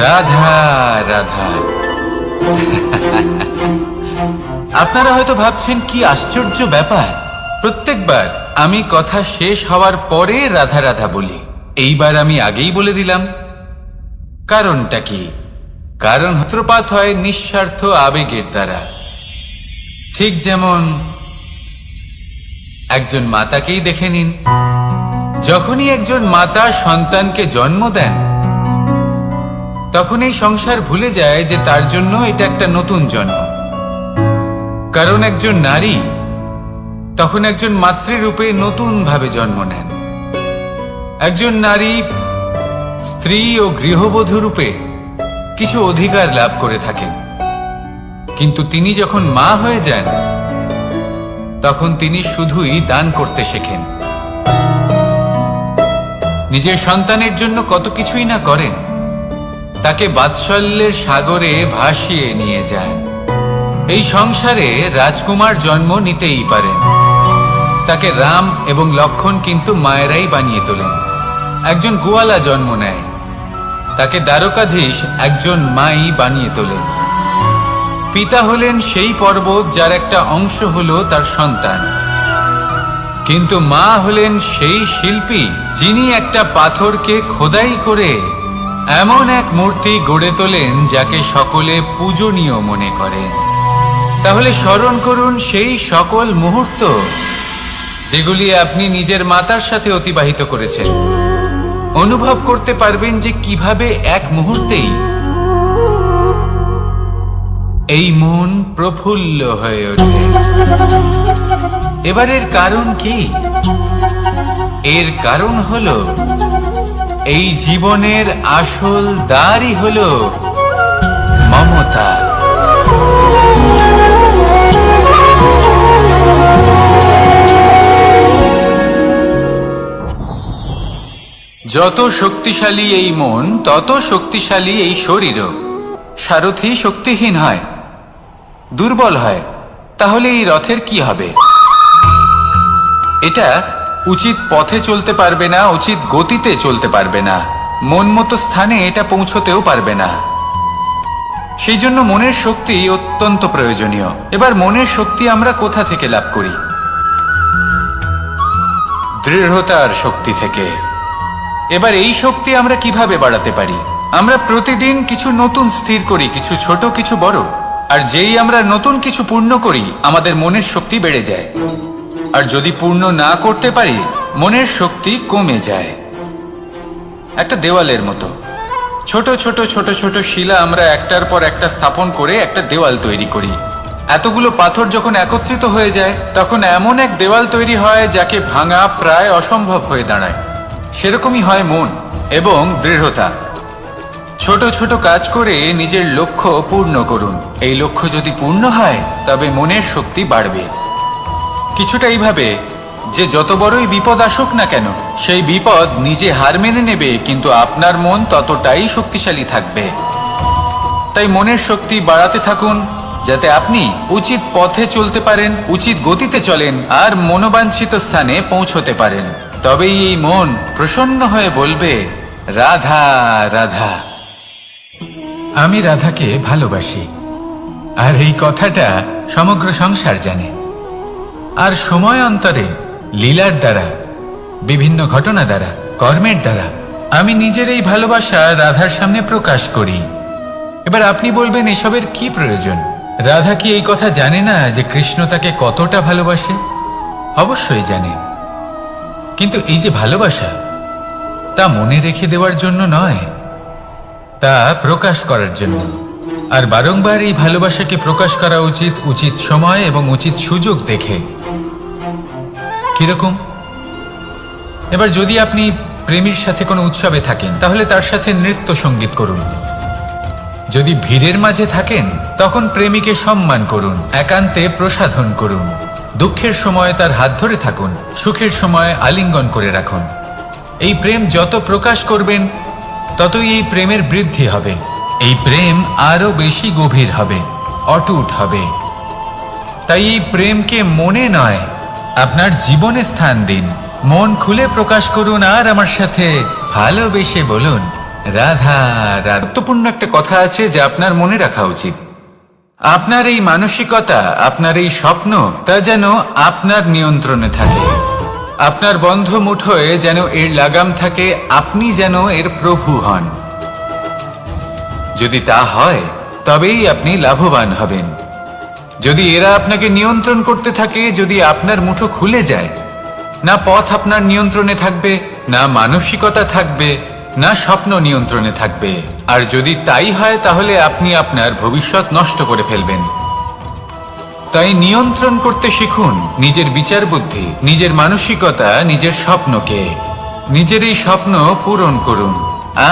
রাধা রাধা। আপনারা হয়তো ভাবছেন কি আশ্চর্য ব্যাপার, প্রত্যেকবার আমি কথা শেষ হওয়ার পরে রাধা রাধা বলি। এইবার আমি আগেই বলে দিলাম। কারণটা কি? কারণ সূত্রপাত হয় নিঃস্বার্থ আবেগের দ্বারা। ঠিক যেমন একজন মাতাকেই দেখে নিন। যখনই একজন মাতা সন্তানকে জন্ম দেন, তখন এই সংসার ভুলে যায় যে তার জন্য এটা একটা নতুন জন্ম। কারণ একজন নারী তখন একজন মাতৃরূপে নতুন ভাবে জন্ম নেন। একজন নারী স্ত্রী ও গৃহবধূ রূপে কিছু অধিকার লাভ করে থাকেন, কিন্তু তিনি যখন মা হয়ে যান তখন তিনি শুধুই দান করতে শেখেন। নিজের সন্তানের জন্য কত কিছুই না করেন, তাকে বাৎসল্যের সাগরে ভাসিয়ে নিয়ে যায়। এই সংসারে রাজকুমার জন্ম নিতেই পারেন, তাকে রাম এবং লক্ষণ কিন্তু মায়েরাই বানিয়ে তোলেন। একজন গোয়ালা জন্ম নেয়, তাকে দ্বারকাধীশ একজন মাই বানিয়ে তোলেন। পিতা হলেন সেই পর্বত যার একটা অংশ হলো তার সন্তান, কিন্তু মা হলেন সেই শিল্পী যিনি একটা পাথরকে খোদাই করে এমন এক মূর্তি গড়ে তোলেন যাকে সকলে পূজনীয় মনে করেন। তাহলে স্মরণ করুন সেই সকল মুহূর্ত যেগুলি আপনি নিজের মাতার সাথে অতিবাহিত করেছেন। অনুভব করতে পারবেন যে কিভাবে এক মুহূর্তেই এই মন প্রফুল্ল হয়ে ওঠে। এবারের কারণ কি? এর কারণ হলো এই জীবনের আসল দ্বারই হলো মমতা। যত শক্তিশালী এই মন, তত শক্তিশালী এই শরীরও। সারথি শক্তিহীন হয়, দুর্বল হয়, তাহলে এই রথের কি হবে? এটা উচিত পথে চলতে পারবে না, উচিত গতিতে চলতে পারবে না, মন মতো স্থানে এটা পৌঁছতেও পারবে না। সেই জন্য মনের শক্তি অত্যন্ত প্রয়োজনীয়। এবার মনের শক্তি আমরা কোথা থেকে লাভ করি? দৃঢ়তার শক্তি থেকে। এবার এই শক্তি আমরা কিভাবে বাড়াতে পারি? আমরা প্রতিদিন কিছু নতুন স্থির করি, কিছু ছোট কিছু বড়, আর যেই আমরা নতুন কিছু পূর্ণ করি আমাদের মনের শক্তি বেড়ে যায়। আর যদি পূর্ণ না করতে পারি মনের শক্তি কমে যায়। একটা দেওয়ালের মতো ছোট ছোট ছোট ছোট শিলা আমরা একটার পর একটা স্থাপন করে একটা দেওয়াল তৈরি করি। এতগুলো পাথর যখন একত্রিত হয়ে যায় তখন এমন এক দেওয়াল তৈরি হয় যাকে ভাঙা প্রায় অসম্ভব হয়ে দাঁড়ায়। সেরকমই হয় মন এবং দৃঢ়তা। ছোট ছোট কাজ করে নিজের লক্ষ্য পূর্ণ করুন। এই লক্ষ্য যদি পূর্ণ হয় তবে মনের শক্তি বাড়বে। কিছুটা এইভাবে যে যত বড়ই বিপদ আসুক না কেন সেই বিপদ নিজে হার মেনে নেবে, কিন্তু আপনার মন ততটাই শক্তিশালী থাকবে। তাই মনের শক্তি বাড়াতে থাকুন যাতে আপনি উচিত পথে চলতে পারেন, উচিত গতিতে চলেন আর মনোবাঞ্ছিত স্থানে পৌঁছতে পারেন। তবেই এই মন প্রসন্ন হয়ে বলবে, রাধা রাধা। আমি রাধাকে ভালোবাসি, আর এই কথাটা সমগ্র সংসার জানে। আর সময় অন্তরে লীলার দ্বারা, বিভিন্ন ঘটনা দ্বারা, কর্মের দ্বারা আমি নিজের এই ভালোবাসা রাধার সামনে প্রকাশ করি। এবার আপনি বলবেন এসবের কি প্রয়োজন? রাধা কি এই কথা জানে না যে কৃষ্ণ তাকে কতটা ভালোবাসে? অবশ্যই জানে, কিন্তু এই যে ভালোবাসা তা মনে রেখে দেওয়ার জন্য নয়, তা প্রকাশ করার জন্য। আর বারংবার এই ভালোবাসাকে প্রকাশ করা উচিত, উচিত সময় এবং উচিত সুযোগ দেখে। কিরকম? এবার যদি আপনি প্রেমীর সাথে কোনো উৎসবে থাকেন তাহলে তার সাথে নৃত্য সঙ্গীত করুন। যদি ভিড়ের মাঝে থাকেন তখন প্রেমীকে সম্মান করুন, একান্তে প্রসাধন করুন। দুঃখের সময় তার হাত ধরে থাকুন, সুখের সময় আলিঙ্গন করে রাখুন। এই প্রেম যত প্রকাশ করবেন ততই এই প্রেমের বৃদ্ধি হবে। এই প্রেম আরো বেশি গভীর হবে, অটুট হবে। তাই এই প্রেমকে মনে নয় আপনার জীবনে স্থান দিন। মন খুলে প্রকাশ করুন আর আমার সাথে ভালোবেসে বলুন, রাধা রাধা। গুরুত্বপূর্ণ একটা কথা আছে যা আপনার মনে রাখা উচিত। আপনার এই মানসিকতা, আপনার এই স্বপ্ন, তা যেন আপনার নিয়ন্ত্রণে থাকে। আপনার বন্ধ মুঠোয় যেন এর লাগাম থাকে, আপনি যেন এর প্রভু হন। যদি তা হয় তবেই আপনি লাভবান হবেন। যদি এরা আপনাকে নিয়ন্ত্রণ করতে থাকে, যদি আপনার মুঠো খুলে যায়, না পথ আপনার নিয়ন্ত্রণে থাকবে, না মানসিকতা থাকবে, না স্বপ্ন নিয়ন্ত্রণে থাকবে। আর যদি তাই হয় তাহলে আপনি আপনার ভবিষ্যৎ নষ্ট করে ফেলবেন। তাই নিয়ন্ত্রণ করতে শিখুন নিজের বিচার বুদ্ধি, নিজের মানসিকতা, নিজের স্বপ্নকে। নিজের এই স্বপ্ন পূরণ করুন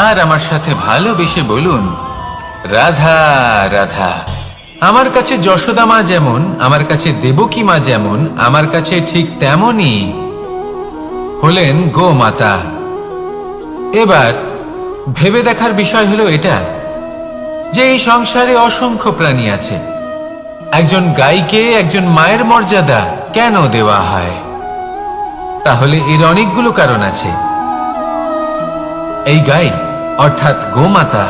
আর আমার সাথে ভালোবেসে বলুন, রাধা রাধা। আমার কাছে যশোদা মা যেমন, আমার কাছে দেবকী মা যেমন, আমার কাছে ঠিক তেমনই হলেন গোমাতা। এবার ভেবে দেখার বিষয় হলো এটা যে এই সংসারে অসংখ্য প্রাণী আছে। একজন গাইকে একজন মায়ের মর্যাদা কেন দেওয়া হয়? তাহলে এর অনেকগুলো কারণ আছে। এই গাই অর্থাৎ গোমাতা,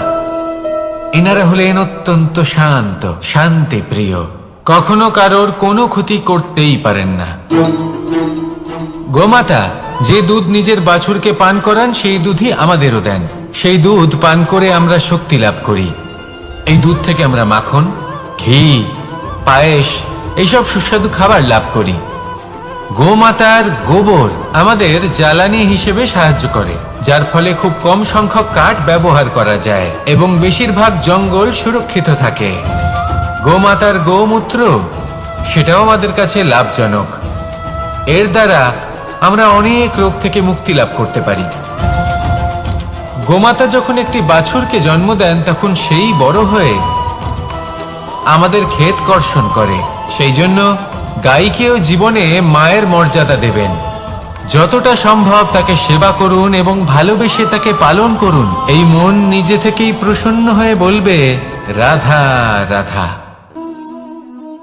এনারা হলেন অত্যন্ত শান্ত, শান্তি প্রিয়, কখনো কারোর কোনো ক্ষতি করতেই পারেন না। গোমাতা যে দুধ নিজের বাছুরকে পান করান, সেই দুধই আমাদেরও দেন। সেই দুধ পান করে আমরা শক্তি লাভ করি। এই দুধ থেকে আমরা মাখন, ঘি, পায়েস, এইসব সুস্বাদু খাবার লাভ করি। গোমাতার গোবর আমাদের জ্বালানি হিসেবে সাহায্য করে, যার ফলে খুব কম সংখ্যক কাঠ ব্যবহার করা যায় এবং বেশিরভাগ জঙ্গল সুরক্ষিত থাকে। গোমাতার গোমূত্র, সেটাও আমাদের কাছে লাভজনক। এর দ্বারা আমরা অনেক রোগ থেকে মুক্তি লাভ করতে পারি। গোমাতা যখন একটি বাছুরকে জন্ম দেন, তখন সেই বড় হয়ে আমাদের ক্ষেত কর্ষণ করে। সেই জন্য গাইকেও জীবনে মায়ের মর্যাদা দেবেন। যতটা সম্ভব তাকে সেবা করুন এবং ভালোবেসে তাকে পালন করুন। এই মন নিজে থেকেই প্রসন্ন হয়ে বলবে, রাধা রাধা।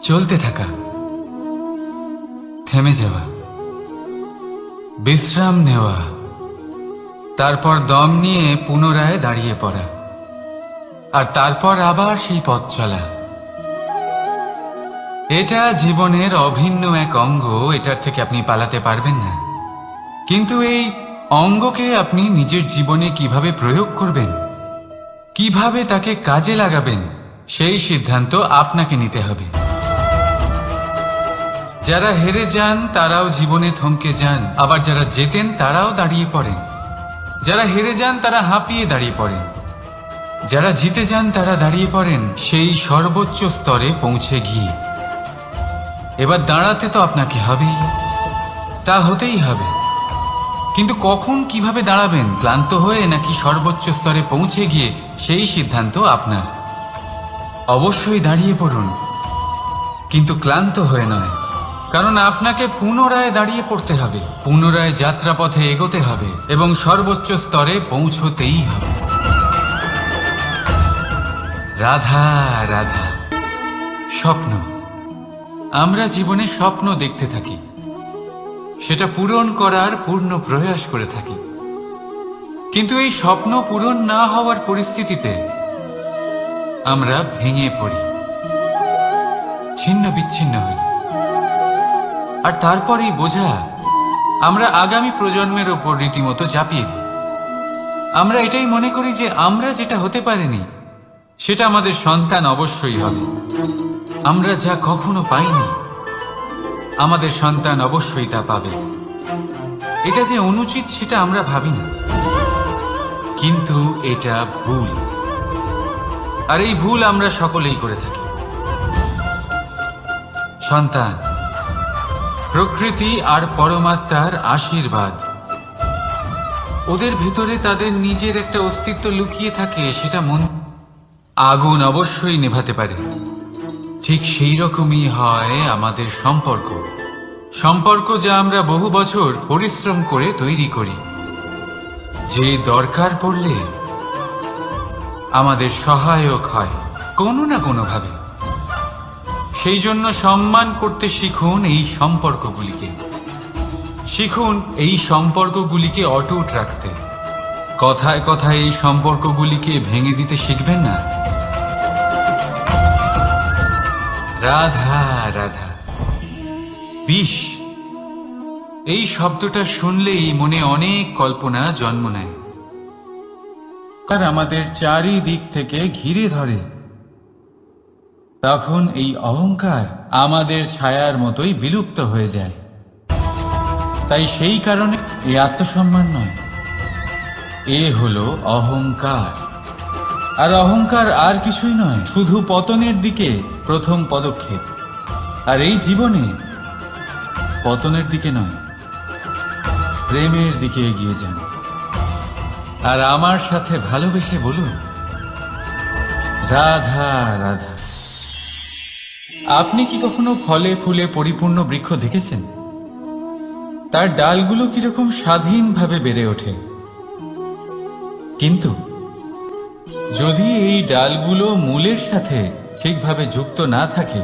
চলতে থাকা, থেমে যাওয়া, বিশ্রাম নেওয়া, তারপর দম নিয়ে পুনরায় দাঁড়িয়ে পড়া, আর তারপর আবার সেই পথ চলা। এটা জীবনের অভিন্ন এক অঙ্গ, এটার থেকে আপনি পালাতে পারবেন না। কিন্তু এই অঙ্গকে আপনি নিজের জীবনে কিভাবে প্রয়োগ করবেন, কিভাবে তাকে কাজে লাগাবেন, সেই সিদ্ধান্ত আপনাকে নিতে হবে। যারা হেরে যান তারাও জীবনে থমকে যান, আবার যারা জেতেন তারাও দাঁড়িয়ে পড়েন। যারা হেরে যান তারা হাঁপিয়ে দাঁড়িয়ে পড়েন, যারা জিতে যান তারা দাঁড়িয়ে পড়েন সেই সর্বোচ্চ স্তরে পৌঁছে গিয়ে। এবার দাঁড়াতে তো আপনাকে হবেই, তা হতেই হবে। কিন্তু কখন, কিভাবে দাঁড়াবেন, ক্লান্ত হয়ে নাকি সর্বোচ্চ স্তরে পৌঁছে গিয়ে, সেই সিদ্ধান্ত আপনার। অবশ্যই দাঁড়িয়ে পড়ুন, কিন্তু ক্লান্ত হয়ে নয়, কারণ আপনাকে পুনরায় দাঁড়িয়ে পড়তে হবে, পুনরায় যাত্রাপথে এগোতে হবে এবং সর্বোচ্চ স্তরে পৌঁছতেই হবে। রাধা রাধা। স্বপ্ন, আমরা জীবনে স্বপ্ন দেখতে থাকি, সেটা পূরণ করার পূর্ণ প্রয়াস করে থাকি। কিন্তু এই স্বপ্ন পূরণ না হওয়ার পরিস্থিতিতে আমরা ভেঙে পড়ি, ছিন্ন বিচ্ছিন্ন হই। আর তারপরেই বোঝা আমরা আগামী প্রজন্মের ওপর রীতিমতো চাপিয়ে দিই। আমরা এটাই মনে করি যে আমরা যেটা হতে পারিনি সেটা আমাদের সন্তান অবশ্যই হবে। আমরা যা কখনো পাইনি আমাদের সন্তান অবশ্যই তা পাবে। এটা যে অনুচিত সেটা আমরা ভাবি না, কিন্তু এটা ভুল। আর এই ভুল আমরা সকলেই করে থাকি। সন্তান প্রকৃতি আর পরমাত্মার আশীর্বাদ। ওদের ভিতরে তাদের নিজের একটা অস্তিত্ব লুকিয়ে থাকে, সেটা মন। আগুন অবশ্যই নেভাতে পারে, ঠিক সেই রকমই হয় আমাদের সম্পর্ক। সম্পর্ক যা আমরা বহু বছর পরিশ্রম করে তৈরি করি, যে দরকার পড়লে আমাদের সহায়ক হয় কোনো না কোনোভাবে। সেই জন্য সম্মান করতে শিখুন এই সম্পর্কগুলিকে, শিখুন এই সম্পর্কগুলিকে অটুট রাখতে। কথায় কথায় এই সম্পর্কগুলিকে ভেঙে দিতে শিখবেন না। রাধা রাধা। বিষ, এই শব্দটা শুনলেই মনে অনেক কল্পনা জন্ম নেয়, আর আমাদের চারিদিক থেকে ঘিরে ধরে। তখন এই অহংকার আমাদের ছায়ার মতোই বিলুপ্ত হয়ে যায়। তাই সেই কারণে এই আত্মসম্মান নয়, এ হলো অহংকার। আর অহংকার আর কিছুই নয়, শুধু পতনের দিকে প্রথম পদক্ষেপ। আর এই জীবনে পতনের দিকে নয়, প্রেমের দিকে এগিয়ে যান। আর আমার সাথে ভালোবেসে বলুন, রাধা রাধা। আপনি কি কখনো ফলে ফুলে পরিপূর্ণ বৃক্ষ দেখেছেন? তার ডালগুলো কিরকম স্বাধীনভাবে বেড়ে ওঠে, কিন্তু যদি এই ডালগুলো মূলের সাথে ঠিকভাবে যুক্ত না থাকে,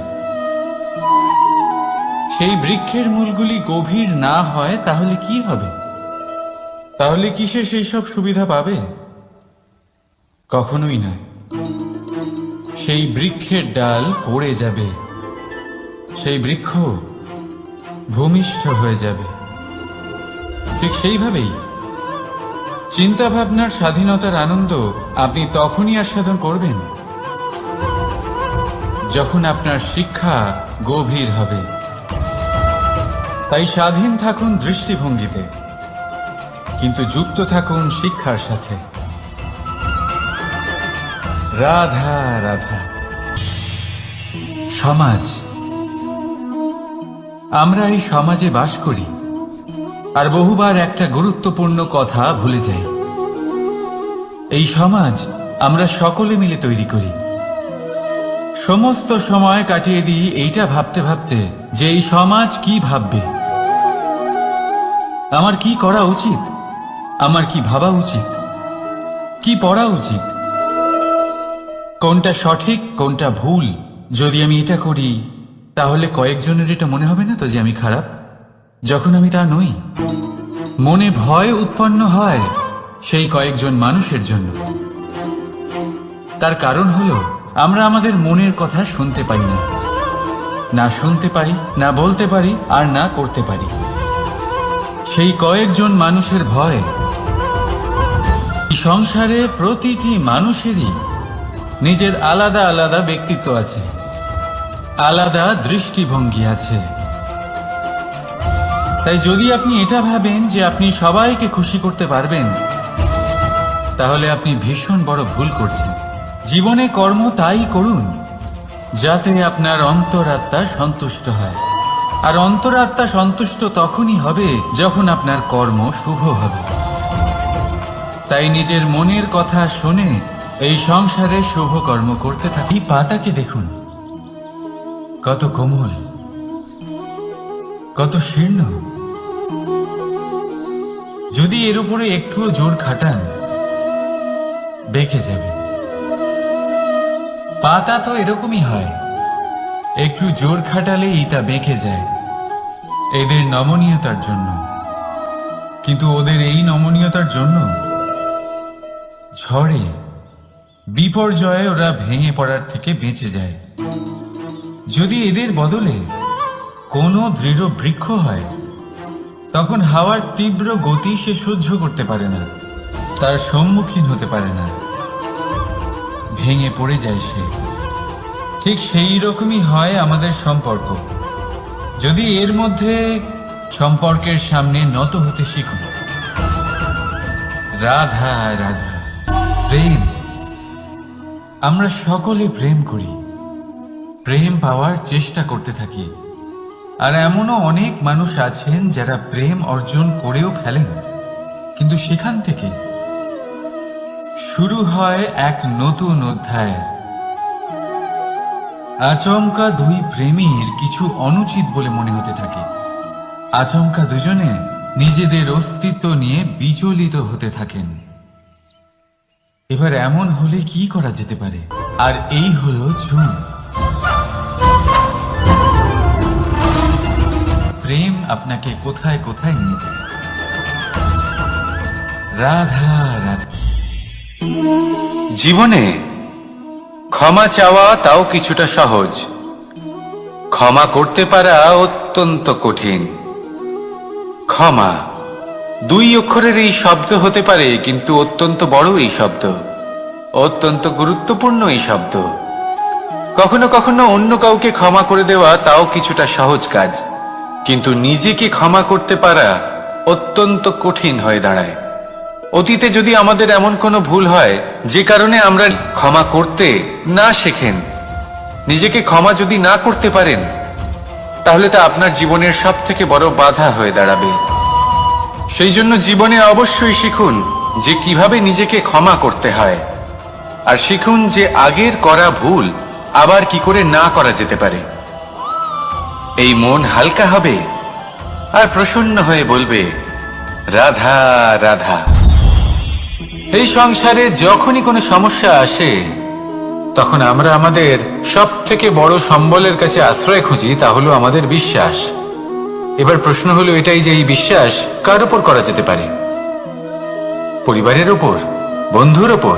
সেই বৃক্ষের মূলগুলি গভীর না হয়, তাহলে কি হবে? তাহলে কি সে সেই সব সুবিধা পাবে? কখনোই নয়। সেই বৃক্ষের ডাল পড়ে যাবে, সেই বৃক্ষ ভূমিষ্ঠ হয়ে যাবে। ঠিক সেইভাবেই চিন্তা ভাবনার স্বাধীনতার আনন্দ আপনি তখনই আস্বাদন করবেন যখন আপনার শিক্ষা গভীর হবে। তাই স্বাধীন থাকুন দৃষ্টিভঙ্গিতে, কিন্তু যুক্ত থাকুন শিক্ষার সাথে। রাধা রাধা। সমাজ, আমরা এই সমাজে বাস করি, আর বহুবার একটা গুরুত্বপূর্ণ কথা ভুলে যাই। এই সমাজ আমরা সকলে মিলে তৈরি করি। সমস্ত সময় কাটিয়ে দিই এইটা ভাবতে ভাবতে যে এই সমাজ কি ভাববে, আমার কি করা উচিত, আমার কি ভাবা উচিত, কি পড়া উচিত, কোনটা সঠিক কোনটা ভুল। যদি আমি এটা করি, তাহলে কয়েকজনের এটা মনে হবে না তো যে আমি খারাপ, যখন আমি তা নই। মনে ভয় উৎপন্ন হয় সেই কয়েকজন মানুষের জন্য। তার কারণ হলো আমরা আমাদের মনের কথা শুনতে পাই না, না শুনতে পাই, না বলতে পারি, আর না করতে পারি। সেই কয়েকজন মানুষের ভয়। সংসারে প্রতিটি মানুষেরই নিজের আলাদা আলাদা ব্যক্তিত্ব আছে, আলাদা দৃষ্টিভঙ্গি আছে। তাই যদি আপনি এটা ভাবেন যে আপনি সবাইকে খুশি করতে পারবেন, তাহলে আপনি ভীষণ বড় ভুল করছেন। জীবনে কর্ম তাই করুন যাতে আপনার অন্তরাত্মা সন্তুষ্ট হয়। আর অন্তরাত্মা সন্তুষ্ট তখনই হবে যখন আপনার কর্ম শুভ হবে। তাই নিজের মনের কথা শুনে এই সংসারে শুভ কর্ম করতে থাকি। পাতাকে দেখুন, কত কোমল, কত শীর্ণ। যদি এর উপরে একটুও জোর খাটান, বেঁকে যাবে। পাতা তো এরকমই হয়, একটু জোর খাটালেই তা বেঁকে যায় এদের নমনীয়তার জন্য। কিন্তু ওদের এই নমনীয়তার জন্য ঝড়ে বিপর্যয়ে ওরা ভেঙে পড়ার থেকে বেঁচে যায়। যদি এদের বদলে কোনো দৃঢ় বৃক্ষ হয়, তখন হাওয়ার তীব্র গতি সে সহ্য করতে পারে না, তার সম্মুখীন হতে পারে না, ভেঙে পড়ে যায় সে। ঠিক সেই রকমই হয় আমাদের সম্পর্ক। যদি এর মধ্যে সম্পর্কের সামনে নত হতে শিখুন। রাধা রাধা। প্রেম, আমরা সকলে প্রেম করি, প্রেম পাওয়ার চেষ্টা করতে থাকি। আর এমনও অনেক মানুষ আছেন যারা প্রেম অর্জন করেও ফেলেন, কিন্তু সেখান থেকে শুরু হয় এক নতুন অধ্যায়। আচমকা দুই প্রেমীর কিছু অনুচিত বলে মনে হতে থাকে। আচমকা দুজনে নিজেদের অস্তিত্ব নিয়ে বিচলিত হতে থাকেন। এবার এমন হলে কি করা যেতে পারে? আর এই হলো জুন। প্রেম আপনাকে কোথায় কোথায় নিয়ে যায়। রাধা রাধা। জীবনে ক্ষমা চাওয়া তাও কিছুটা সহজ, ক্ষমা করতে পারা অত্যন্ত কঠিন। ক্ষমা 2 অক্ষরের এই শব্দ হতে পারে, কিন্তু অত্যন্ত বড় এই শব্দ, অত্যন্ত গুরুত্বপূর্ণ এই শব্দ। কখনো কখনো অন্য কাউকে ক্ষমা করে দেওয়া তাও কিছুটা সহজ কাজ, কিন্তু নিজেকে ক্ষমা করতে পারা অত্যন্ত কঠিন হয়ে দাঁড়ায়। অতীতে যদি আমাদের এমন কোনো ভুল হয় যে কারণে আমরা ক্ষমা করতে না শেখেন, নিজেকে ক্ষমা যদি না করতে পারেন, তাহলে তা আপনার জীবনের সবথেকে বড় বাধা হয়ে দাঁড়াবে। সেই জন্য জীবনে অবশ্যই শিখুন যে কিভাবে নিজেকে ক্ষমা করতে হয়, আর শিখুন যে আগের করা ভুল আবার কি করে না করা যেতে পারে। এই মন হালকা হবে আর প্রসন্ন হয়ে বলবে, রাধা রাধা। এই সংসারে যখনই কোনো সমস্যা আসে, তখন আমরা আমাদের সব থেকে বড় সম্বলের কাছে আশ্রয় খুঁজি, তা হলো আমাদের বিশ্বাস। এবার প্রশ্ন হলো এটাই যে এই বিশ্বাস কার উপর করা যেতে পারে? পরিবারের উপর, বন্ধুর উপর,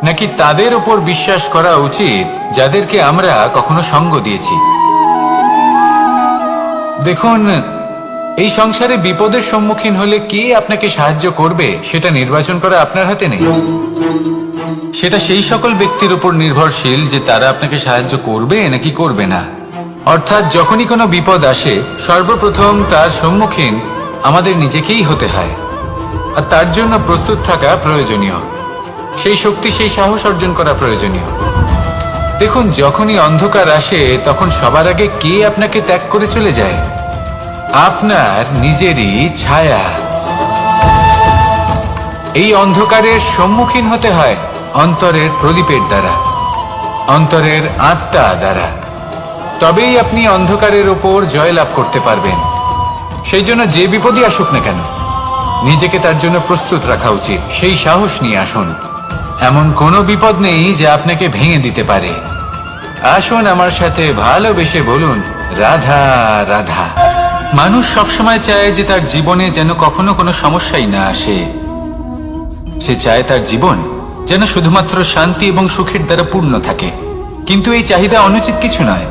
নাকি তাদের উপর বিশ্বাস করা উচিত যাদেরকে আমরা কখনো সঙ্গ দিয়েছি? দেখুন, এই সংসারে বিপদের সম্মুখীন হলে কে আপনাকে সাহায্য করবে সেটা নির্বাচন করা আপনার হাতে নেই। সেটা সেই সকল ব্যক্তির উপর নির্ভরশীল যে তারা আপনাকে সাহায্য করবে নাকি করবে না। অর্থাৎ যখনই কোনো বিপদ আসে, সর্বপ্রথম তার সম্মুখীন আমাদের নিজেকেই হতে হয়, আর তার জন্য প্রস্তুত থাকা প্রয়োজনীয়। সেই শক্তি, সেই সাহস অর্জন করা প্রয়োজনীয়। দেখুন, যখনই অন্ধকার আসে তখন সবার আগে কে আপনাকে ত্যাগ করে চলে যায়? আপনার নিজেরই ছায়া। এই অন্ধকারের সম্মুখীন হতে হয় অন্তরের প্রদীপের দ্বারা, অন্তরের আত্মা দ্বারা। তবেই আপনি অন্ধকারের ওপর জয়লাভ করতে পারবেন। সেই জন্য যে বিপদই আসুক না কেন, নিজেকে তার জন্য প্রস্তুত রাখা উচিত। সেই সাহস নিয়ে আসুন। এমন কোনো বিপদ নেই যা আপনাকে ভেঙে দিতে পারে। আসুন আমার সাথে ভালোবেসে বলুন, রাধা রাধা। মানুষ সবসময় চায় যে তার জীবনে যেন কখনো কোনো সমস্যাই না আসে। সে চায় তার জীবন যেন শুধুমাত্র শান্তি এবং সুখের দ্বারা পূর্ণ থাকে। কিন্তু এই চাহিদা অনুচিত কিছু নয়।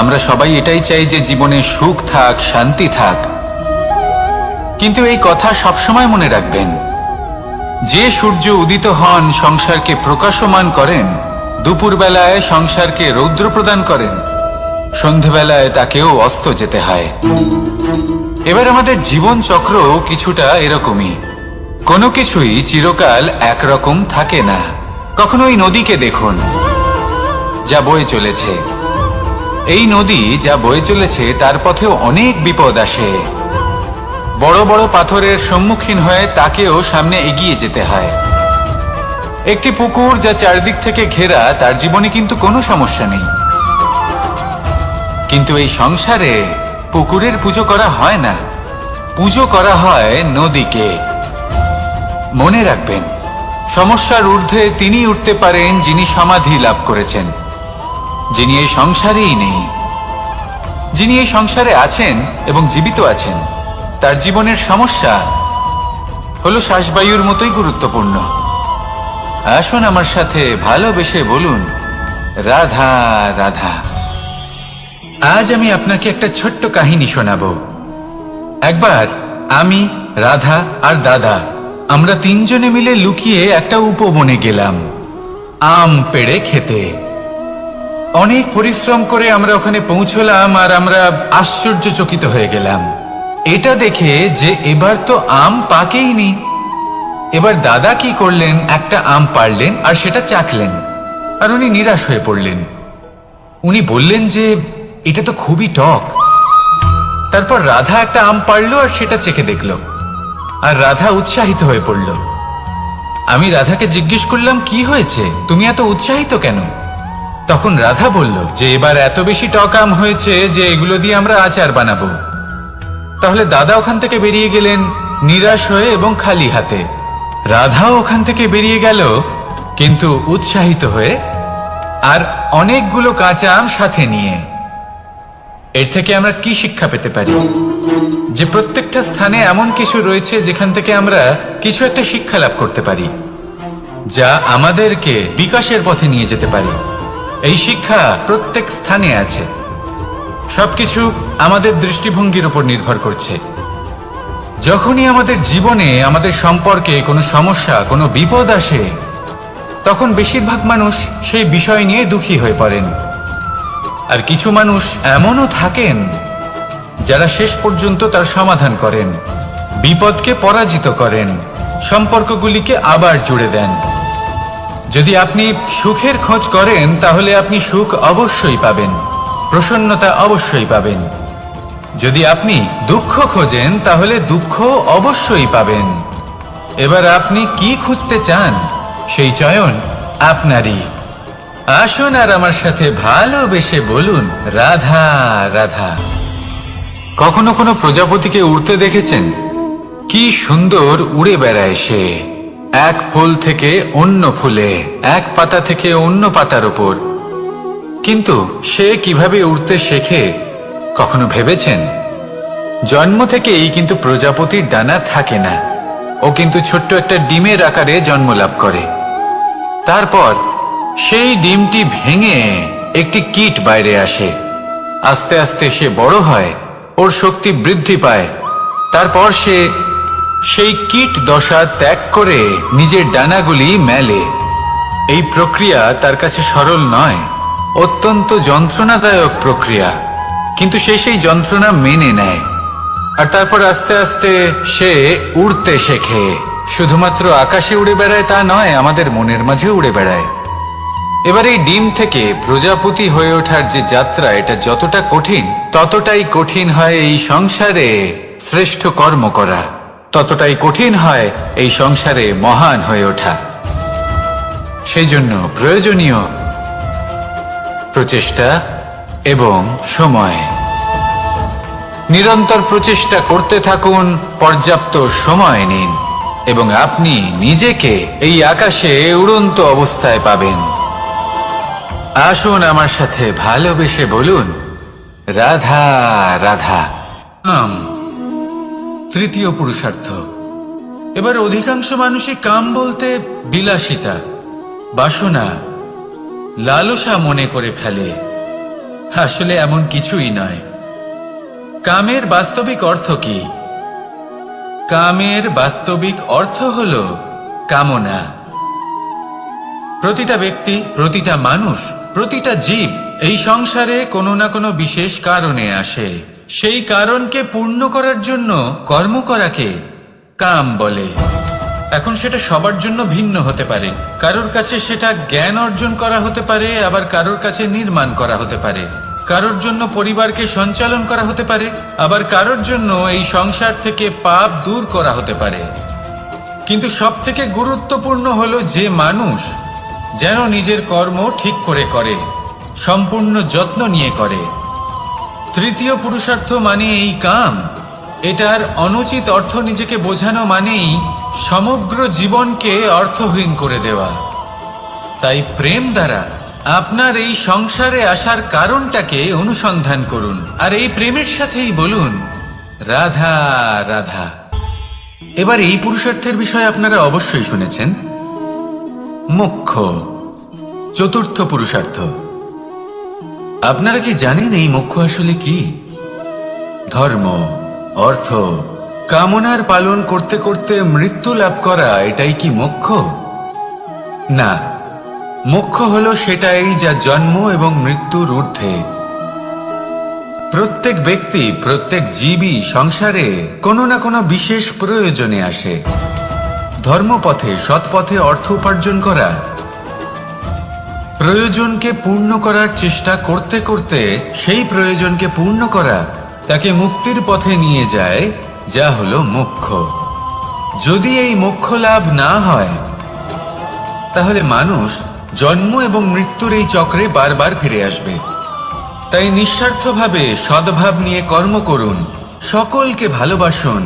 আমরা সবাই এটাই চাই যে জীবনে সুখ থাক, শান্তি থাক। কিন্তু এই কথা সবসময় মনে রাখবেন, যে সূর্য উদিত হন সংসারকে প্রকাশমান করেন, দুপুরবেলায় সংসারকে রৌদ্র প্রদান করেন, সন্ধেবেলায় তাকেও অস্ত যেতে হয়। এবার আমাদের জীবন চক্র কিছুটা এরকমই। কোনো কিছুই চিরকাল একরকম থাকে না। কখনো এই নদীকে দেখুন যা বয়ে চলেছে। এই নদী যা বয়ে চলেছে তার পথেও অনেক বিপদ আসে। বড় বড় পাথরের সম্মুখীন হয়ে তাকেও সামনে এগিয়ে যেতে হয়। একটি পুকুর যা চারদিক থেকে ঘেরা, তার জীবনে কিন্তু কোনো সমস্যা নেই। কিন্তু এই সংসারে পুকুরের পুজো করা হয় না, পুজো করা হয় নদীকে। মনে রাখবেন, সমস্যার ঊর্ধ্বে তিনি উঠতে পারেন যিনি সমাধি লাভ করেছেন, যিনি এই সংসারেই নেই। যিনি এই সংসারে আছেন এবং জীবিত আছেন, তার জীবনের সমস্যা হলো শ্বাসবায়ুর মতোই গুরুত্বপূর্ণ। আসুন আমার সাথে ভালোবেসে বলুন, রাধা রাধা। আজ আমি আপনাকে একটা ছোট্ট কাহিনী শোনাবো। একবার আমি, রাধা আর দাদা, আমরা 3 জনে মিলে লুকিয়ে একটা উপবনে গেলাম আম পেড়ে খেতে। অনেক পরিশ্রম করে আমরা ওখানে পৌঁছলাম, আর আমরা আশ্চর্যচকিত হয়ে গেলাম এটা দেখে যে এবার তো আম পাকেইনি। এবার দাদা কি করলেন, একটা আম পাড়লেন আর সেটা চাখলেন, আর উনি নিরাশ হয়ে পড়লেন। উনি বললেন যে এটা তো খুবই টক। তারপর রাধা একটা আম পাড়লো আর সেটা চেখে দেখল, আর রাধা উৎসাহিত হয়ে পড়ল। আমি রাধাকে জিজ্ঞেস করলাম, কি হয়েছে, তুমি এত উৎসাহিত কেন? তখন রাধা বলল যে এবার এত বেশি টক আম হয়েছে যে এগুলো দিয়ে আমরা আচার বানাবো। তাহলে দাদা ওখান থেকে বেরিয়ে গেলেন নিরাশ হয়ে এবং খালি হাতে। রাধাও ওখান থেকে বেরিয়ে গেল কিন্তু উৎসাহিত হয়ে, আর অনেকগুলো কাঁচা আম সাথে নিয়ে। এর থেকে আমরা কি শিক্ষা পেতে পারি? যে প্রত্যেকটা স্থানে এমন কিছু রয়েছে যেখান থেকে আমরা কিছু একটা শিক্ষা লাভ করতে পারি, যা আমাদেরকে বিকাশের পথে নিয়ে যেতে পারে। এই শিক্ষা প্রত্যেক স্থানে আছে। সবকিছু আমাদের দৃষ্টিভঙ্গির উপর নির্ভর করছে। যখনই আমাদের জীবনে, আমাদের সম্পর্কে কোনো সমস্যা, কোনো বিপদ আসে, তখন বেশিরভাগ মানুষ সেই বিষয় নিয়ে দুঃখী হয়ে পড়েন। আর কিছু মানুষ এমনও থাকেন যারা শেষ পর্যন্ত তার সমাধান করেন, বিপদকে পরাজিত করেন, সম্পর্কগুলিকে আবার জুড়ে দেন। যদি আপনি সুখের খোঁজ করেন তাহলে আপনি সুখ অবশ্যই পাবেন, প্রসন্নতা অবশ্যই পাবেন। যদি আপনি দুঃখ খোঁজেন তাহলে দুঃখ অবশ্যই পাবেন। এবার আপনি কি খুঁজতে চান, সেই চয়ন আপনারই। আসুন আর আমার সাথে ভালোবেসে বলুন, রাধা রাধা। কখনো কোনো প্রজাপতিকে উড়তে দেখেছেন? কি সুন্দর উড়ে বেড়ায় সে, এক ফুল থেকে অন্য ফুলে, এক পাতা থেকে অন্য পাতার উপর। কিন্তু সে কিভাবে উড়তে শেখে কখনো ভেবেছেন? জন্ম থেকেই কিন্তু প্রজাপতির ডানা থাকে না। ও কিন্তু ছোট্ট একটা ডিমের আকারে জন্ম লাভ করে। তারপর সেই ডিমটি ভেঙে একটি কীট বাইরে আসে। আস্তে আস্তে সে বড় হয়, ওর শক্তি বৃদ্ধি পায়। তারপর সে সেই কীট দশা ত্যাগ করে নিজের ডানাগুলি মেলে। এই প্রক্রিয়া তার কাছে সরল নয়, অত্যন্ত যন্ত্রণাদায়ক প্রক্রিয়া, কিন্তু সে সেই যন্ত্রণা মেনে নেয়। আর তারপর আস্তে আস্তে সে উড়তে শেখে। শুধুমাত্র আকাশে উড়ে বেড়ায় তা নয়, আমাদের মনের মাঝে উড়ে বেড়ায়। এবার এই ডিম থেকে প্রজাপতি হয়ে ওঠার যে যাত্রা, এটা যতটা কঠিন, ততটাই কঠিন হয় এই সংসারে শ্রেষ্ঠ কর্ম করা, ততটাই কঠিন হয় এই সংসারে মহান হয়ে ওঠা। সেই জন্য প্রয়োজনীয় প্রচেষ্টা এবং সময়। নিরন্তর প্রচেষ্টা করতে থাকুন, পর্যাপ্ত সময় নিন, এবং আপনি নিজেকে এই আকাশে উড়ন্ত অবস্থায় পাবেন। আসুন আমার সাথে ভালোবেসে বলুন, রাধা রাধা। তৃতীয় পুরুষার্থ। এবার অধিকাংশ মানুষই কাম বলতে বিলাসিতা, বাসনা, লালসা মনে করে ফেলে। আসলে এমন কিছুই নয়। কামের বাস্তবিক অর্থ কি? কামের বাস্তবিক অর্থ হল কামনা। প্রতিটা ব্যক্তি, প্রতিটা মানুষ, প্রতিটা জীব এই সংসারে কোনো না কোনো বিশেষ কারণে আসে। সেই কারণকে পূর্ণ করার জন্য কর্ম করাকে কাম বলে। এখন সেটা সবার জন্য ভিন্ন হতে পারে। কারোর কাছে সেটা জ্ঞান অর্জন করা হতে পারে, আবার কারোর কাছে নির্মাণ করা হতে পারে। কারোর জন্য পরিবারকে সঞ্চালন করা হতে পারে, আবার কারোর জন্য এই সংসার থেকে পাপ দূর করা হতে পারে। কিন্তু সবথেকে গুরুত্বপূর্ণ হলো যে মানুষ যেন নিজের কর্ম ঠিক করে করে, সম্পূর্ণ যত্ন নিয়ে করে। তৃতীয় পুরুষার্থ মানে এই কাম। এটার অনুচিত অর্থ নিজেকে বোঝানো মানেই সমগ্র জীবনকে অর্থহীন করে দেওয়া। তাই প্রেম দ্বারা আপনার এই সংসারে আসার কারণটাকে অনুসন্ধান করুন, আর এই প্রেমের সাথেই বলুন, রাধা রাধা। এবার এই পুরুষার্থের বিষয়ে আপনারা অবশ্যই শুনেছেন, মোক্ষ, চতুর্থ পুরুষার্থ। আপনারা কি জানেন এই মোক্ষ আসলে কি? ধর্ম, অর্থ, কামনার পালন করতে করতে মৃত্যু লাভ করা, এটাই কি মোক্ষ? না, মোক্ষ হলো সেটাই যা জন্ম এবং মৃত্যুর ঊর্ধ্বে। প্রত্যেক ব্যক্তি, প্রত্যেক জীবই সংসারে কোনো না কোনো বিশেষ প্রয়োজনে আসে। ধর্মপথে, সৎপথে অর্থ উপার্জন করা, প্রয়োজনকে পূর্ণ করার চেষ্টা করতে করতে সেই প্রয়োজনকে পূর্ণ করা তাকে মুক্তির পথে নিয়ে যায়, যা হলো মোক্ষ। যদি এই মোক্ষ লাভ না হয় তাহলে মানুষ জন্ম এবং মৃত্যুর এই চক্রে বারবার ফিরে আসবে। তাই নিঃস্বার্থভাবে সদ্ভাব নিয়ে কর্ম করুন, সকলকে ভালোবাসুন,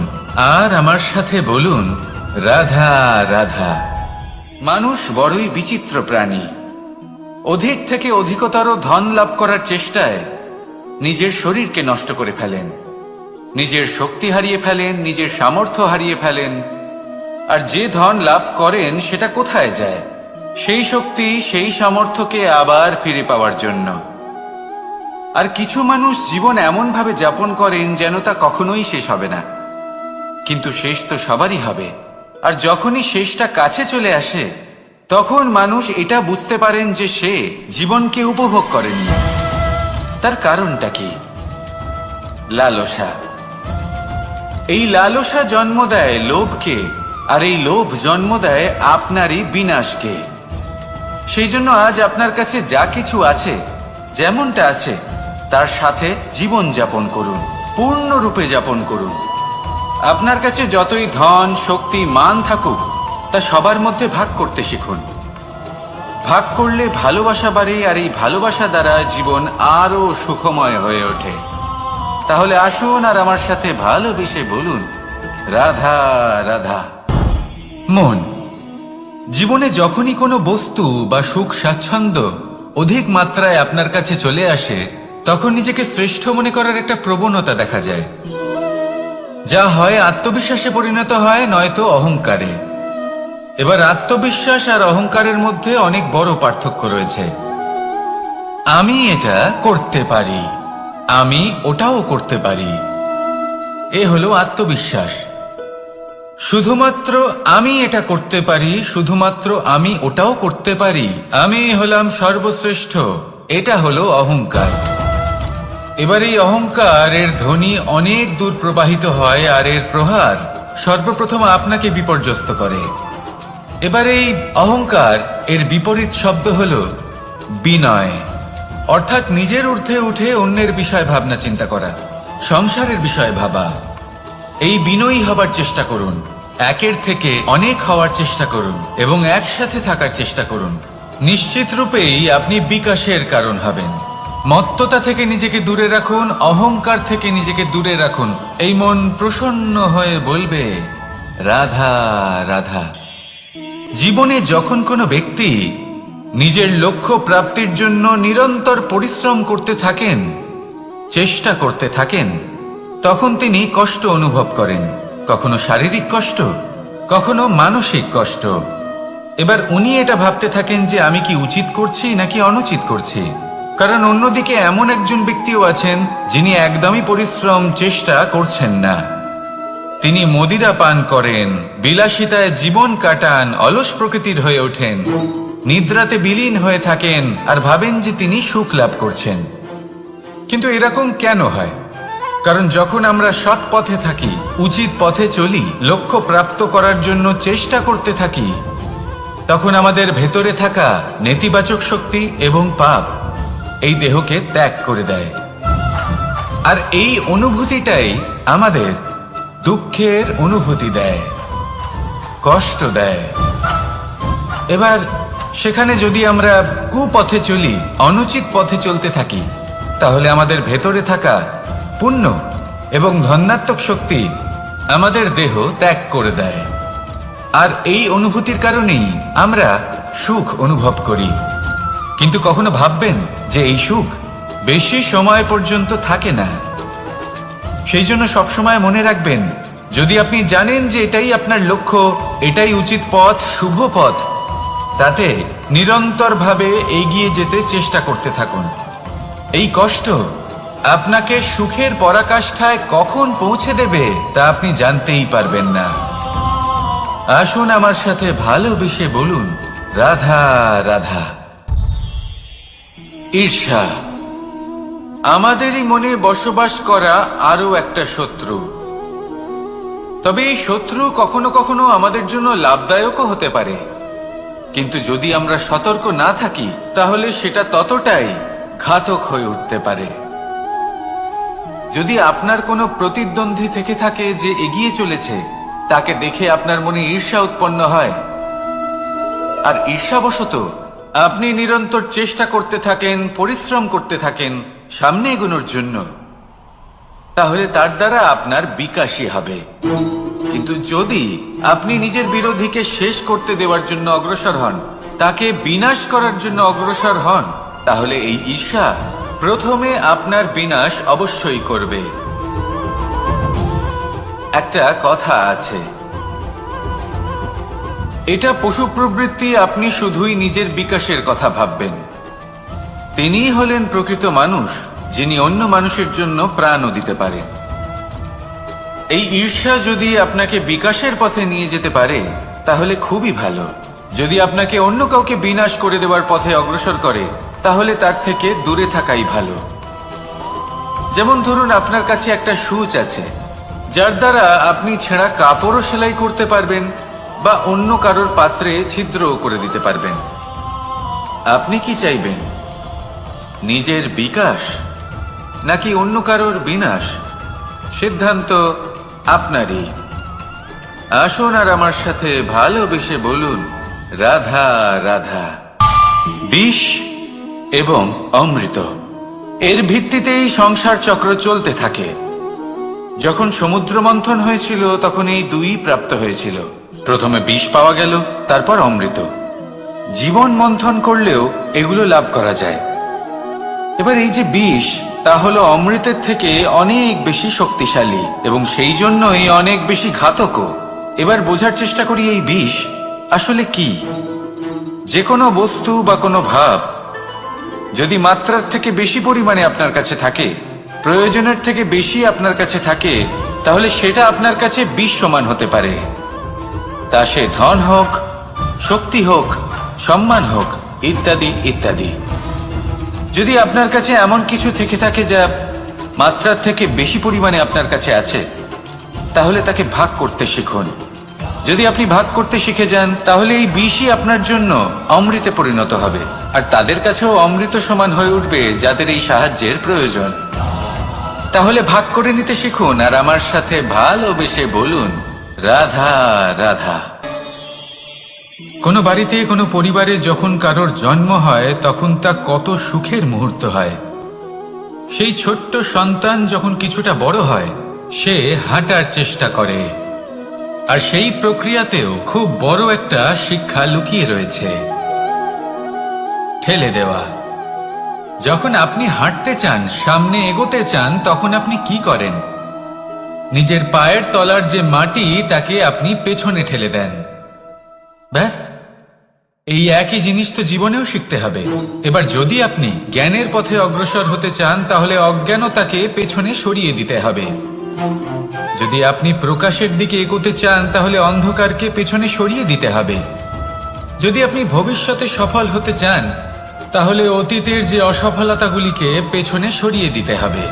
আর আমার সাথে বলুন, রাধা রাধা। মানুষ বড়ই বিচিত্র প্রাণী। অধিক থেকে অধিকতর ধন লাভ করার চেষ্টায় নিজের শরীরকে নষ্ট করে ফেলেন, নিজের শক্তি হারিয়ে ফেলেন, নিজের সামর্থ্য হারিয়ে ফেলেন। আর যে ধন লাভ করেন সেটা কোথায় যায়? সেই শক্তি, সেই সামর্থ্যকে আবার ফিরে পাওয়ার জন্য। আর কিছু মানুষ জীবন এমনভাবে যাপন করেন যেন তা কখনোই শেষ হবে না, কিন্তু শেষ তো সবারই হবে। আর যখনই শেষটা কাছে চলে আসে, তখন মানুষ এটা বুঝতে পারেন যে সে জীবনকে উপভোগ করেননি। তার কারণটা কি? লালসা। এই লালসা জন্ম দেয় লোভকে, আর এই লোভ জন্ম দেয় আপনারই বিনাশকে। সেই জন্য আজ আপনার কাছে যা কিছু আছে, যেমনটা আছে, তার সাথে জীবন যাপন করুন, পূর্ণরূপে যাপন করুন। আপনার কাছে যতই ধন, শক্তি, মান থাকুক, তা সবার মধ্যে ভাগ করতে শিখুন। ভাগ করলে ভালোবাসা বাড়ে, আর এই ভালোবাসা দ্বারা জীবন আরো সুখময় হয়ে ওঠে। তাহলে আসুন আর আমার সাথে ভালোবেসে বলুন, রাধা রাধা। মন। জীবনে যখনই কোনো বস্তু বা সুখ স্বাচ্ছন্দ্য অধিক মাত্রায় আপনার কাছে চলে আসে, তখন নিজেকে শ্রেষ্ঠ মনে করার একটা প্রবণতা দেখা যায়, যা হয় আত্মবিশ্বাসে পরিণত হয়, নয়তো অহংকারে। এবার আত্মবিশ্বাস আর অহংকারের মধ্যে অনেক বড় পার্থক্য রয়েছে। আমি এটা করতে পারি, আমি ওটাও করতে পারি, এ হলো আত্মবিশ্বাস। শুধুমাত্র আমি এটা করতে পারি, শুধুমাত্র আমি ওটাও করতে পারি, আমি হলাম সর্বশ্রেষ্ঠ, এটা হলো অহংকার। এবার এই অহংকার এর ধ্বনি অনেক দূর প্রবাহিত হয়, আর এর প্রহার সর্বপ্রথম আপনাকে বিপর্যস্ত করে। এবার এই অহংকার এর বিপরীত শব্দ হলো বিনয়, অর্থাৎ নিজের ঊর্ধ্বে উঠে অন্যের বিষয় ভাবনা চিন্তা করা, সংসারের বিষয় ভাবা। এই বিনয়ী হবার চেষ্টা করুন, একের থেকে অনেক হওয়ার চেষ্টা করুন, এবং একসাথে থাকার চেষ্টা করুন। নিশ্চিত রূপেই আপনি বিকাশের কারণ হবেন। মত্ততা থেকে নিজেকে দূরে রাখুন, অহংকার থেকে নিজেকে দূরে রাখুন। এই মন প্রসন্ন হয়ে বলবে, রাধা রাধা। জীবনে যখন কোনো ব্যক্তি নিজের লক্ষ্য প্রাপ্তির জন্য নিরন্তর পরিশ্রম করতে থাকেন, চেষ্টা করতে থাকেন, তখন তিনি কষ্ট অনুভব করেন, কখনো শারীরিক কষ্ট, কখনো মানসিক কষ্ট। এবার উনি এটা ভাবতে থাকেন যে আমি কি উচিত করছি নাকি অনুচিত করছি। কারণ অন্যদিকে এমন একজন ব্যক্তিও আছেন যিনি একদমই পরিশ্রম, চেষ্টা করছেন না। তিনি মদিরা পান করেন, বিলাসিতায় জীবন কাটান, অলস প্রকৃতির হয়ে ওঠেন, নিদ্রাতে বিলীন হয়ে থাকেন, আর ভাবেন যে তিনি সুখ লাভ করছেন। কিন্তু এরকম কেন হয়? কারণ যখন আমরা সৎ পথে থাকি, উচিত পথে চলি, লক্ষ্য প্রাপ্ত করার জন্য চেষ্টা করতে থাকি, তখন আমাদের ভেতরে থাকা নেতিবাচক শক্তি এবং পাপ এই দেহকে ত্যাগ করে দেয়। আর এই অনুভূতিটাই আমাদের দুঃখের অনুভূতি দেয়, কষ্ট দেয়। এবার সেখানে যদি আমরা কুপথে চলি, অনুচিত পথে চলতে থাকি, তাহলে আমাদের ভেতরে থাকা পুণ্য এবং ধনাত্মক শক্তি আমাদের দেহ ত্যাগ করে দেয়। আর এই অনুভূতির কারণেই আমরা সুখ অনুভব করি। কিন্তু কখনো ভাববেন যে এই সুখ বেশি সময় পর্যন্ত থাকে না। সেই জন্য সবসময় মনে রাখবেন, যদি আপনি জানেন যে এটাই আপনার লক্ষ্য, এটাই উচিত পথ, শুভ পথ, তাতে নিরন্তরভাবে এগিয়ে যেতে চেষ্টা করতে থাকুন। এই কষ্ট আপনাকে সুখের পরাকাষ্ঠায় কখন পৌঁছে দেবে তা আপনি জানতেই পারবেন না। আসুন আমার সাথে ভালোবেসে বলুন, রাধা রাধা। ঈর্ষা আমাদেরই মনে বসবাস করা আরো একটা শত্রু। তবে এই শত্রু কখনো কখনো আমাদের জন্য লাভদায়কও হতে পারে, কিন্তু যদি আমরা সতর্ক না থাকি তাহলে সেটা ততটাই ঘাতক হয়ে উঠতে পারে। যদি আপনার কোনো প্রতিদ্বন্দ্বী থেকে থাকে যে এগিয়ে চলেছে, তাকে দেখে আপনার মনে ঈর্ষা উৎপন্ন হয়, আর ঈর্ষাবশত আপনি নিরন্তর চেষ্টা করতে থাকেন, পরিশ্রম করতে থাকেন সামনে এগোনোর জন্য, তাহলে তার দ্বারা আপনার বিকাশই হবে। কিন্তু যদি আপনি নিজের বিরোধীকে শেষ করতে দেওয়ার জন্য অগ্রসর হন, তাকে বিনাশ করার জন্য অগ্রসর হন, তাহলে এই ঈর্ষা প্রথমে আপনার বিনাশ অবশ্যই করবে। একটা কথা আছে, এটা পশু প্রবৃত্তি, আপনি শুধুই নিজের বিকাশের কথা ভাববেন। তিনিই হলেন প্রকৃত মানুষ, যিনি অন্য মানুষের জন্য প্রাণও দিতে পারেন। এই ঈর্ষা যদি আপনাকে বিকাশের পথে নিয়ে যেতে পারে তাহলে খুবই ভালো। যদি আপনাকে অন্য কাউকে বিনাশ করে দেওয়ার পথে অগ্রসর করে তাহলে তার থেকে দূরে থাকাই ভালো। যেমন ধরুন, আপনার কাছে একটা সূচ আছে যার দ্বারা আপনি ছেঁড়া কাপড়ও সেলাই করতে পারবেন বা অন্য কারোর পাত্রে ছিদ্রও করে দিতে পারবেন। আপনি কি চাইবেন, নিজের বিকাশ নাকি অন্য কারোর বিনাশ? সিদ্ধান্ত আপনারই। আসুন আর আমার সাথে ভালোবেসে বলুন, রাধা রাধা। বিষ এবং অমৃত, এর ভিত্তিতেই সংসার চক্র চলতে থাকে। যখন সমুদ্র মন্থন হয়েছিল তখন এই দুই প্রাপ্ত হয়েছিল। প্রথমে বিষ পাওয়া গেল, তারপর অমৃত। জীবন মন্থন করলেও এগুলো লাভ করা যায়। এবার এই যে বিষ, তা হলো অমৃতের থেকে অনেক বেশি শক্তিশালী এবং সেই জন্যই অনেক বেশি ঘাতকও। এবার বোঝার চেষ্টা করি এই বিষ আসলে কি। যে কোনো বস্তু বা কোনো ভাব যদি মাত্রার থেকে বেশি পরিমাণে আপনার কাছে থাকে, প্রয়োজনের থেকে বেশি আপনার কাছে থাকে, তাহলে সেটা আপনার কাছে বিষ সমান হতে পারে। তা সে ধন হোক, শক্তি হোক, সম্মান হোক, ইত্যাদি ইত্যাদি। যদি আপনার কাছে এমন কিছু থেকে থাকে যা মাত্রার থেকে বেশি পরিমাণে আপনার কাছে আছে, তাহলে তাকে ভাগ করতে শিখুন। যদি আপনি ভাগ করতে শিখে যান তাহলে এই বিষই আপনার জন্য অমৃতে পরিণত হবে, আর তাদের কাছেও অমৃত সমান হয়ে উঠবে যাদের এই সাহায্যের প্রয়োজন। তাহলে ভাগ করে নিতে শিখুন আর আমার সাথে ভালোবেসে বলুন, রাধা রাধা। কোনো বাড়িতে, কোনো পরিবারে যখন কারোর জন্ম হয় তখন তা কত সুখের মুহূর্ত হয়। সেই ছোট্ট সন্তান যখন কিছুটা বড় হয়, সে হাঁটার চেষ্টা করে, আর সেই প্রক্রিয়াতেও খুব বড় একটা শিক্ষা লুকিয়ে রয়েছে, ঠেলে দেওয়া। যখন আপনি হাঁটতে চান, সামনে এগোতে চান, তখন আপনি কি করেন? নিজের পায়ের তলার যে মাটি তাকে আপনি পেছনে ঠেলে দেন। ব্যাস, এই একই জিনিস তো জীবনেও শিখতে হবে। এবার যদি আপনি জ্ঞানের পথে অগ্রসর হতে চান তাহলে অজ্ঞানতাকে পেছনে সরিয়ে দিতে হবে। যদি আপনি প্রকাশের দিকে এগোতে চান তাহলে অন্ধকারকে পেছনে সরিয়ে দিতে হবে। যদি আপনি ভবিষ্যতে সফল হতে চান তাহলে অতীতের যে অসফলতাগুলিকে পেছনে সরিয়ে দিতে হবে।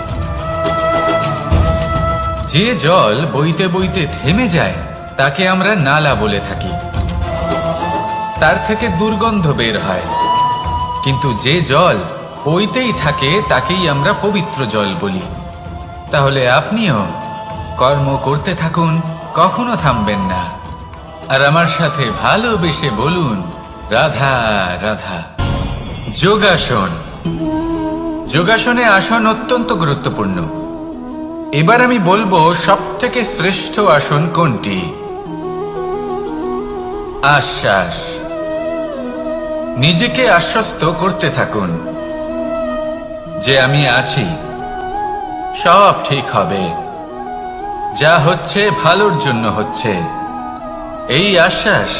যে জল বইতে বইতে থেমে যায় তাকে আমরা নালা বলে থাকি, তার থেকে দুর্গন্ধ বের হয়। কিন্তু যে জল বইতেই থাকে তাকেই আমরা পবিত্র জল বলি। তাহলে আপনিও কর্ম করতে থাকুন, কখনো থামবেন না, আর আমার সাথে ভালোবেসে বলুন, রাধা রাধা। যোগাসন। যোগাসনে আসন অত্যন্ত গুরুত্বপূর্ণ। এবার আমি বলবো সবথেকে শ্রেষ্ঠ আসন কোনটি। আশ্বাস। নিজেকে আশ্বস্ত করতে থাকুন যে আমি আছি, সব ঠিক হবে, যা হচ্ছে ভালোর জন্য হচ্ছে। এই আশ্বাস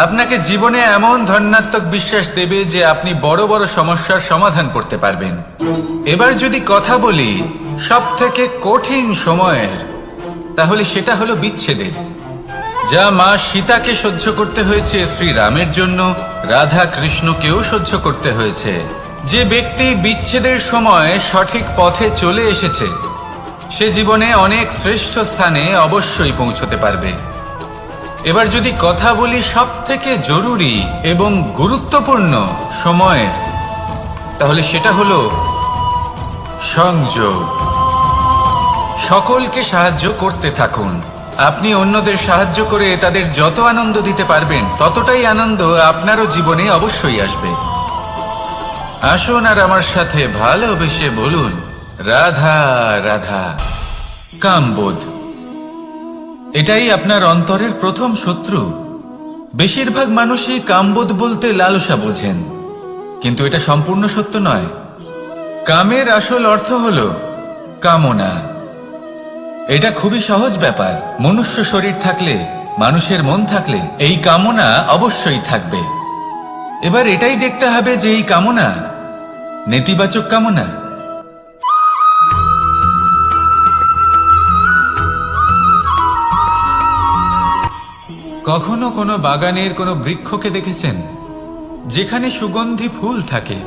আপনাকে জীবনে এমন ধনাত্মক বিশ্বাস দেবে যে আপনি বড় বড় সমস্যার সমাধান করতে পারবেন। এবার যদি কথা বলি সবথেকে কঠিন সময়ের, তাহলে সেটা হলো বিচ্ছেদের। যা মা সীতাকে সহ্য করতে হয়েছে শ্রীরামের জন্য, রাধা কৃষ্ণকেও সহ্য করতে হয়েছে। যে ব্যক্তি বিচ্ছেদের সময় সঠিক পথে চলে এসেছে সে জীবনে অনেক শ্রেষ্ঠ স্থানে অবশ্যই পৌঁছতে পারবে। এবার যদি কথা বলি সবথেকে জরুরি এবং গুরুত্বপূর্ণ সময়ের, তাহলে সেটা হলো সংযোগ। সকলকে সাহায্য করতে থাকুন। আপনি অন্যদের সাহায্য করে তাদের যত আনন্দ দিতে পারবেন ততটাই আনন্দ আপনারও জীবনে অবশ্যই আসবে। আসুন আর আমার সাথে ভালোবেসে বলুন, রাধা রাধা। কামবোধ, এটাই আপনার অন্তরের প্রথম শত্রু। বেশিরভাগ মানুষই কামবোধ বলতে লালসা বোঝেন, কিন্তু এটা সম্পূর্ণ সত্য নয়। কামের আসল অর্থ হলো কামনা। এটা খুবই সহজ ব্যাপার। মনুষ্য শরীর থাকলে, মানুষের মন থাকলে এই কামনা অবশ্যই থাকবে। এবার এটাই দেখতে হবে যে এই কামনা নেতিবাচক কামনা। কখনো কোনো বাগানের কোনো বৃক্ষকে দেখেছেন যেখানে সুগন্ধি ফুল থাকে,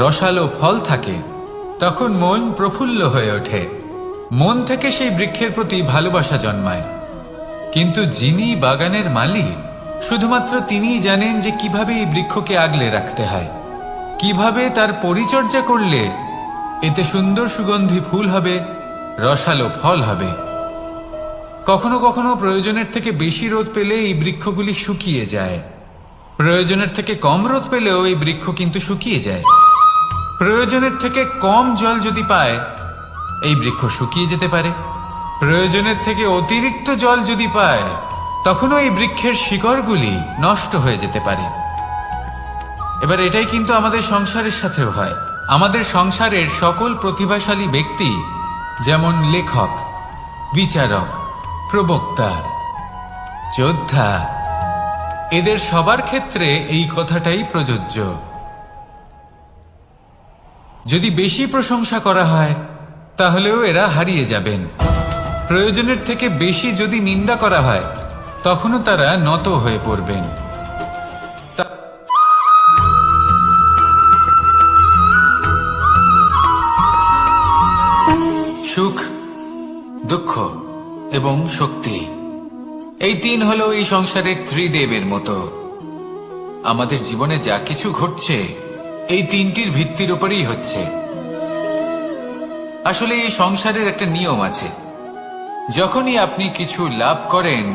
রসালো ফল থাকে? তখন মন প্রফুল্ল হয়ে ওঠে, মন থেকে সেই বৃক্ষের প্রতি ভালোবাসা জন্মায়। কিন্তু যিনি বাগানের মালিক, শুধুমাত্র তিনিই জানেন যে কিভাবে এই বৃক্ষকে আগলে রাখতে হয়, কিভাবে তার পরিচর্যা করলে এতে সুন্দর সুগন্ধি ফুল হবে, রসালো ফল হবে। কখনো কখনো প্রয়োজনের থেকে বেশি রোদ পেলে এই বৃক্ষগুলি শুকিয়ে যায়, প্রয়োজনের থেকে কম রোদ পেলেও এই বৃক্ষ কিন্তু শুকিয়ে যায়। প্রয়োজনের থেকে কম জল যদি পায়, এই বৃক্ষ শুকিয়ে যেতে পারে। প্রয়োজনের থেকে অতিরিক্ত জল যদি পায়, তখনও এই বৃক্ষের শিকড়গুলি নষ্ট হয়ে যেতে পারে। এবার এটাই কিন্তু আমাদের সংসারের সাথেও হয়। আমাদের সংসারের সকল প্রতিভাশালী ব্যক্তি, যেমন লেখক, বিচারক, প্রবক্তা, যোদ্ধা, এদের সবার ক্ষেত্রে এই কথাটাই প্রযোজ্য। যদি বেশি প্রশংসা করা হয়, তাহলেও এরা হারিয়ে যাবেন। প্রয়োজনের থেকে বেশি যদি নিন্দা করা হয়, তখনও তারা নত হয়ে পড়বেন। সুখ, দুঃখ এবং শক্তি, এই তিন হলো এই সংসারের ত্রিদেবের মতো। আমাদের জীবনে যা কিছু ঘটছে এই তিনটির ভিত্তির উপরেই হচ্ছে। আসলে এই সংসারের একটা নিয়ম আছে, যখনই আপনি কিছু লাভ করেন,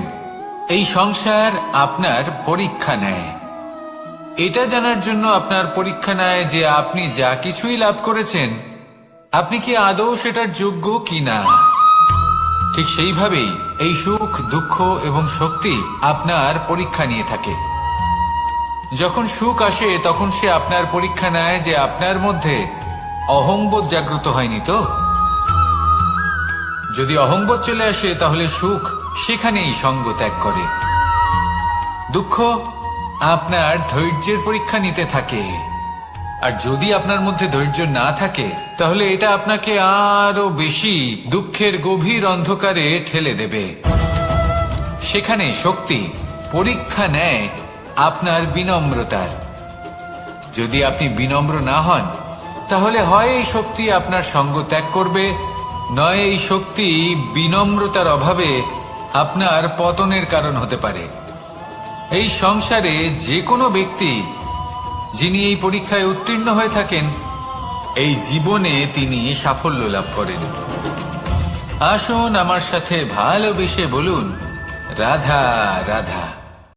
এই সংসার আপনার পরীক্ষা নেয়। এটা জানার জন্য আপনার পরীক্ষা নেয় যে আপনি যা কিছুই লাভ করেছেন, আপনি কি আদৌ সেটার যোগ্য কিনা। ঠিক সেইভাবেই এই সুখ, দুঃখ এবং শক্তি আপনার পরীক্ষা নিয়ে থাকে। যখন সুখ আসে, তখন সে আপনার পরীক্ষা নেয় যে আপনার মধ্যে অহংবোধ জাগ্রত হয়নি তো। যদি অহংবোধ চলে আসে, তাহলে সুখ সেখানেই সঙ্গ ত্যাগ করে। দুঃখ আপনার ধৈর্যের পরীক্ষা নিতে থাকে, আর যদি আপনার মধ্যে ধৈর্য না থাকে, তাহলে এটা আপনাকে আরো বেশি দুঃখের গভীর অন্ধকারে ঠেলে দেবে। সেখানে শক্তি পরীক্ষা নেয় আপনার বিনম্রতার। যদি আপনি বিনম্র না হন, তাহলে হয় এই শক্তি আপনার সঙ্গ ত্যাগ করবে, নয় এই শক্তি বিনম্রতার অভাবে আপনার পতনের কারণ হতে পারে। এই সংসারে যে কোনো ব্যক্তি যিনি এই পরীক্ষায় উত্তীর্ণ হয়ে থাকেন, এই জীবনে তিনি সাফল্য লাভ করেন। আসুন আমার সাথে ভালোবেসে বলুন, রাধা রাধা।